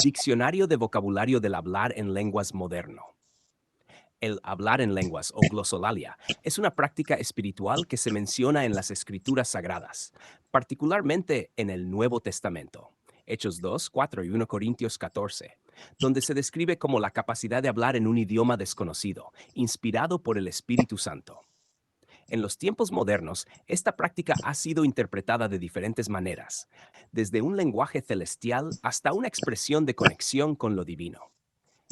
Diccionario de vocabulario del hablar en lenguas moderno. El hablar en lenguas o glosolalia es una práctica espiritual que se menciona en las escrituras sagradas, particularmente en el Nuevo Testamento, Hechos 2, 4 y 1 Corintios 14, donde se describe como la capacidad de hablar en un idioma desconocido, inspirado por el Espíritu Santo. En los tiempos modernos, esta práctica ha sido interpretada de diferentes maneras, desde un lenguaje celestial hasta una expresión de conexión con lo divino.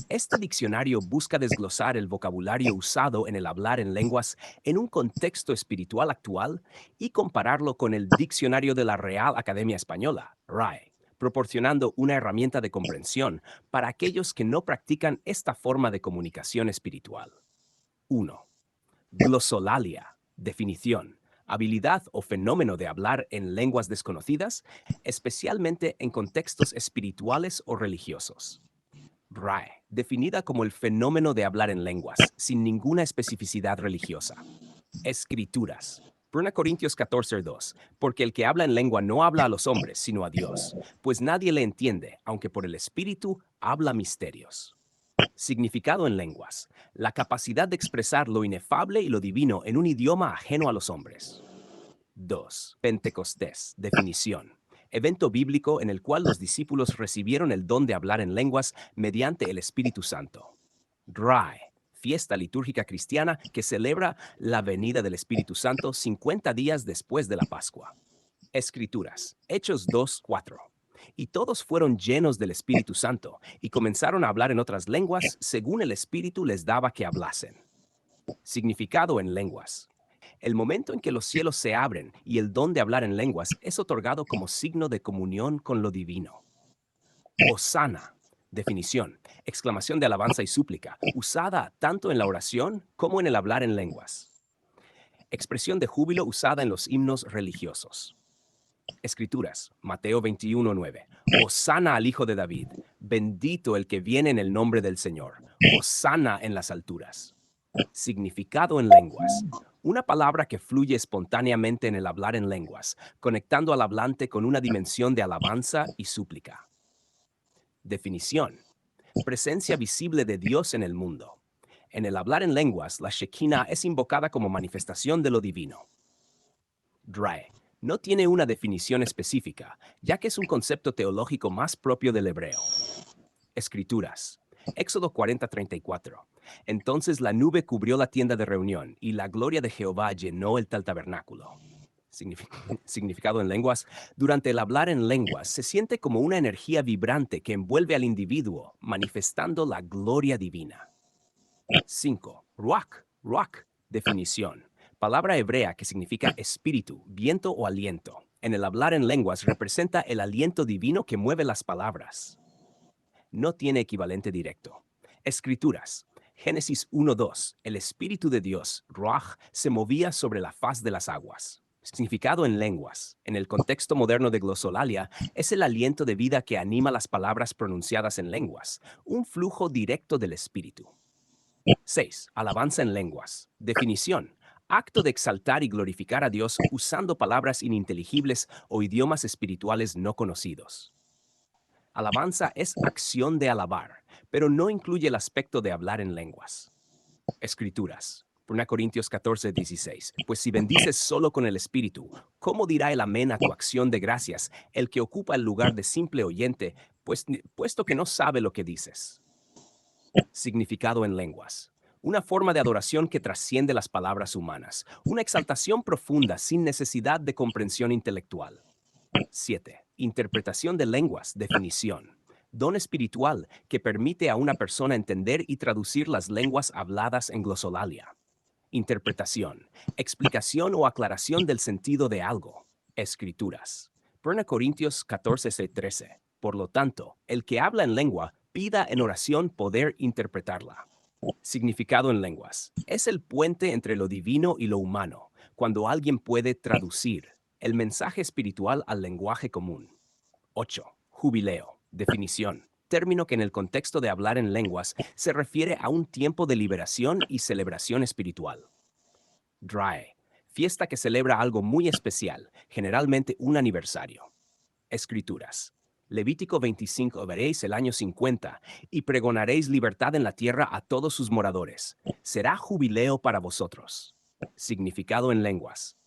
Este diccionario busca desglosar el vocabulario usado en el hablar en lenguas en un contexto espiritual actual y compararlo con el Diccionario de la Real Academia Española, RAE, proporcionando una herramienta de comprensión para aquellos que no practican esta forma de comunicación espiritual. 1. Glosolalia. Definición. Habilidad o fenómeno de hablar en lenguas desconocidas, especialmente en contextos espirituales o religiosos. RAE, definida como el fenómeno de hablar en lenguas, sin ninguna especificidad religiosa. Escrituras. 1 Corintios 14:2, porque el que habla en lengua no habla a los hombres, sino a Dios, pues nadie le entiende, aunque por el Espíritu habla misterios. Significado en lenguas. La capacidad de expresar lo inefable y lo divino en un idioma ajeno a los hombres. 2. Pentecostés. Definición. Evento bíblico en el cual los discípulos recibieron el don de hablar en lenguas mediante el Espíritu Santo. RAE. Fiesta litúrgica cristiana que celebra la venida del Espíritu Santo 50 días después de la Pascua. Escrituras. Hechos 2:4. Y todos fueron llenos del Espíritu Santo y comenzaron a hablar en otras lenguas según el Espíritu les daba que hablasen. Significado en lenguas. El momento en que los cielos se abren y el don de hablar en lenguas es otorgado como signo de comunión con lo divino. Hosana. Definición. Exclamación de alabanza y súplica, usada tanto en la oración como en el hablar en lenguas. Expresión de júbilo usada en los himnos religiosos. Escrituras. Mateo 21:9. Hosana al Hijo de David. Bendito el que viene en el nombre del Señor. Hosana en las alturas. Significado en lenguas. Una palabra que fluye espontáneamente en el hablar en lenguas, conectando al hablante con una dimensión de alabanza y súplica. Definición. Presencia visible de Dios en el mundo. En el hablar en lenguas, la Shekinah es invocada como manifestación de lo divino. RAE. No tiene una definición específica, ya que es un concepto teológico más propio del hebreo. Escrituras. Éxodo 40:34. Entonces la nube cubrió la tienda de reunión y la gloria de Jehová llenó el tal tabernáculo. Significado en lenguas. Durante el hablar en lenguas se siente como una energía vibrante que envuelve al individuo, manifestando la gloria divina. 5. Ruach. Ruach. Definición. Palabra hebrea que significa espíritu, viento o aliento. En el hablar en lenguas representa el aliento divino que mueve las palabras. No tiene equivalente directo. Escrituras. Génesis 1:2. El Espíritu de Dios, Ruach, se movía sobre la faz de las aguas. Significado en lenguas. En el contexto moderno de glosolalia, es el aliento de vida que anima las palabras pronunciadas en lenguas, un flujo directo del Espíritu. 6. Alabanza en lenguas. Definición. Acto de exaltar y glorificar a Dios usando palabras ininteligibles o idiomas espirituales no conocidos. Alabanza es acción de alabar, pero no incluye el aspecto de hablar en lenguas. Escrituras. 1 Corintios 14:16. Pues si bendices solo con el Espíritu, ¿cómo dirá el amén a tu acción de gracias el que ocupa el lugar de simple oyente, puesto que no sabe lo que dices? Significado en lenguas. Una forma de adoración que trasciende las palabras humanas. Una exaltación profunda sin necesidad de comprensión intelectual. 7. Interpretación de lenguas. Definición. Don espiritual que permite a una persona entender y traducir las lenguas habladas en glosolalia. Interpretación. Explicación o aclaración del sentido de algo. Escrituras. 1 Corintios 14:13. Por lo tanto, el que habla en lengua, pida en oración poder interpretarla. Significado en lenguas. Es el puente entre lo divino y lo humano, cuando alguien puede traducir el mensaje espiritual al lenguaje común. 8. Jubileo. Definición. Término que en el contexto de hablar en lenguas se refiere a un tiempo de liberación y celebración espiritual. DRAE. Fiesta que celebra algo muy especial, generalmente un aniversario. Escrituras. Levítico 25, veréis el año 50, y pregonaréis libertad en la tierra a todos sus moradores. Será jubileo para vosotros. Significado en lenguas.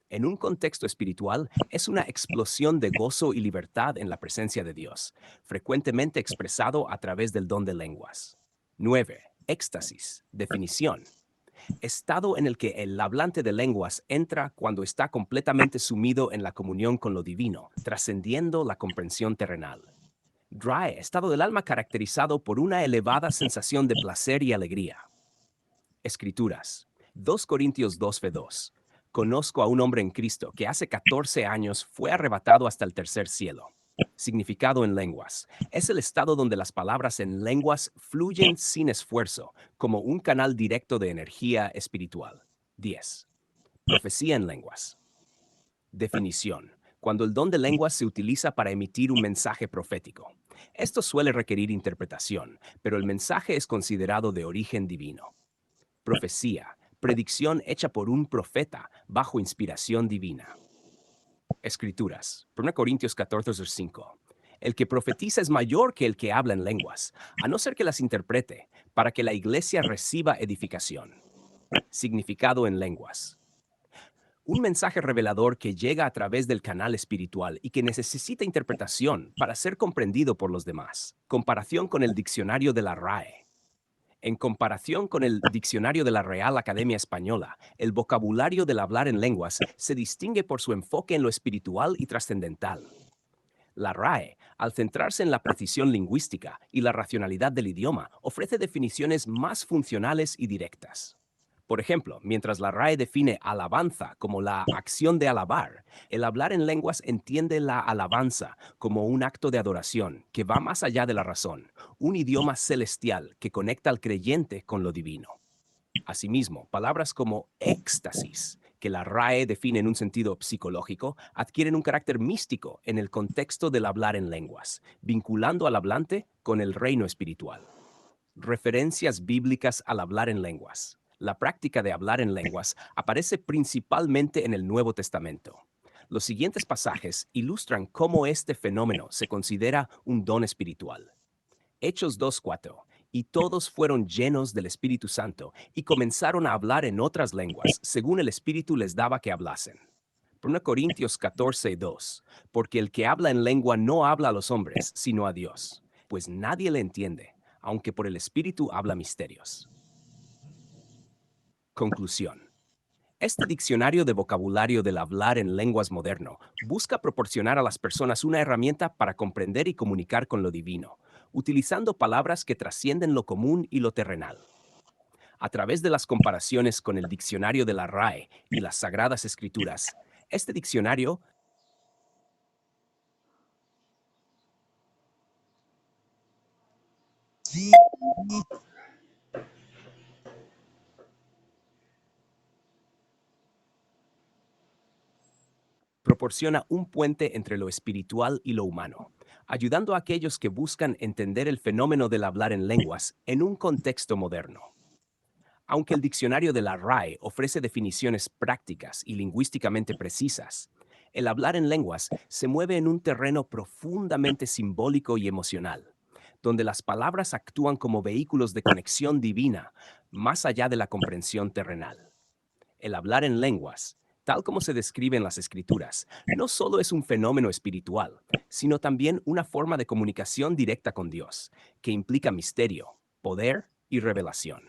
En un contexto espiritual, es una explosión de gozo y libertad en la presencia de Dios, frecuentemente expresado a través del don de lenguas. 9. Éxtasis. Definición. Estado en el que el hablante de lenguas entra cuando está completamente sumido en la comunión con lo divino, trascendiendo la comprensión terrenal. Dry, estado del alma caracterizado por una elevada sensación de placer y alegría. Escrituras. 2 Corintios 2:2. Conozco a un hombre en Cristo que hace 14 años fue arrebatado hasta el tercer cielo. Significado en lenguas. Es el estado donde las palabras en lenguas fluyen sin esfuerzo, como un canal directo de energía espiritual. 10. Profecía en lenguas. Definición. Cuando el don de lenguas se utiliza para emitir un mensaje profético. Esto suele requerir interpretación, pero el mensaje es considerado de origen divino. Profecía, predicción hecha por un profeta bajo inspiración divina. Escrituras, 1 Corintios 14:5. El que profetiza es mayor que el que habla en lenguas, a no ser que las interprete, para que la iglesia reciba edificación. Significado en lenguas. Un mensaje revelador que llega a través del canal espiritual y que necesita interpretación para ser comprendido por los demás. Comparación con el diccionario de la RAE. En comparación con el diccionario de la Real Academia Española, el vocabulario del hablar en lenguas se distingue por su enfoque en lo espiritual y trascendental. La RAE, al centrarse en la precisión lingüística y la racionalidad del idioma, ofrece definiciones más funcionales y directas. Por ejemplo, mientras la RAE define alabanza como la acción de alabar, el hablar en lenguas entiende la alabanza como un acto de adoración que va más allá de la razón, un idioma celestial que conecta al creyente con lo divino. Asimismo, palabras como éxtasis, que la RAE define en un sentido psicológico, adquieren un carácter místico en el contexto del hablar en lenguas, vinculando al hablante con el reino espiritual. Referencias bíblicas al hablar en lenguas. La práctica de hablar en lenguas aparece principalmente en el Nuevo Testamento. Los siguientes pasajes ilustran cómo este fenómeno se considera un don espiritual. Hechos 2:4. Y todos fueron llenos del Espíritu Santo y comenzaron a hablar en otras lenguas, según el Espíritu les daba que hablasen. 1 Corintios 14:2. Porque el que habla en lengua no habla a los hombres, sino a Dios, pues nadie le entiende, aunque por el Espíritu habla misterios. Conclusión. Este diccionario de vocabulario del hablar en lenguas moderno busca proporcionar a las personas una herramienta para comprender y comunicar con lo divino, utilizando palabras que trascienden lo común y lo terrenal. A través de las comparaciones con el diccionario de la RAE y las Sagradas Escrituras, este diccionario proporciona un puente entre lo espiritual y lo humano, ayudando a aquellos que buscan entender el fenómeno del hablar en lenguas en un contexto moderno. Aunque el diccionario de la RAE ofrece definiciones prácticas y lingüísticamente precisas, el hablar en lenguas se mueve en un terreno profundamente simbólico y emocional, donde las palabras actúan como vehículos de conexión divina más allá de la comprensión terrenal. El hablar en lenguas, tal como se describe en las Escrituras, no solo es un fenómeno espiritual, sino también una forma de comunicación directa con Dios, que implica misterio, poder y revelación.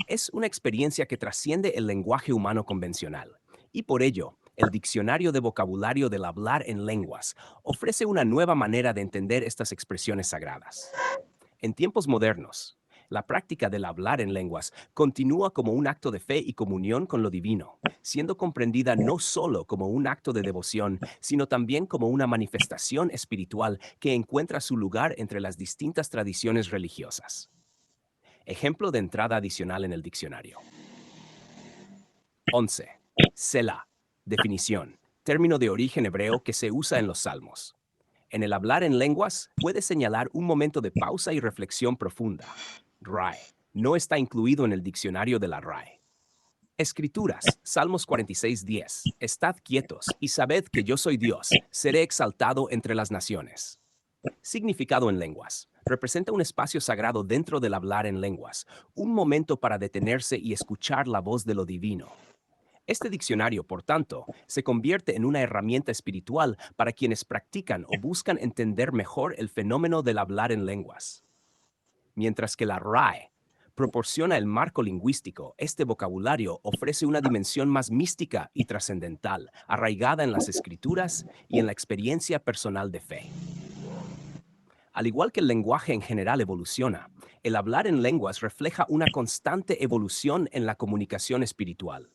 Es una experiencia que trasciende el lenguaje humano convencional, y por ello, el diccionario de vocabulario del hablar en lenguas ofrece una nueva manera de entender estas expresiones sagradas. En tiempos modernos, la práctica del hablar en lenguas continúa como un acto de fe y comunión con lo divino, siendo comprendida no solo como un acto de devoción, sino también como una manifestación espiritual que encuentra su lugar entre las distintas tradiciones religiosas. Ejemplo de entrada adicional en el diccionario. 11. Selah. Definición. Término de origen hebreo que se usa en los salmos. En el hablar en lenguas puede señalar un momento de pausa y reflexión profunda. RAE. No está incluido en el diccionario de la RAE. Escrituras. Salmos 46:10. Estad quietos y sabed que yo soy Dios. Seré exaltado entre las naciones. Significado en lenguas. Representa un espacio sagrado dentro del hablar en lenguas, un momento para detenerse y escuchar la voz de lo divino. Este diccionario, por tanto, se convierte en una herramienta espiritual para quienes practican o buscan entender mejor el fenómeno del hablar en lenguas. Mientras que la RAE proporciona el marco lingüístico, este vocabulario ofrece una dimensión más mística y trascendental, arraigada en las escrituras y en la experiencia personal de fe. Al igual que el lenguaje en general evoluciona, el hablar en lenguas refleja una constante evolución en la comunicación espiritual,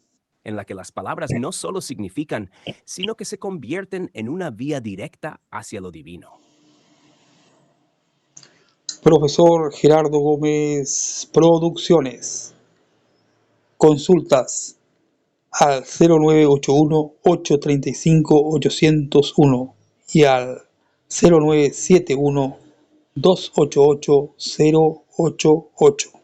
en la que las palabras no solo significan, sino que se convierten en una vía directa hacia lo divino. Profesor Gerardo Gómez Producciones. Consultas al 0981-835-801 y al 0971-288-088.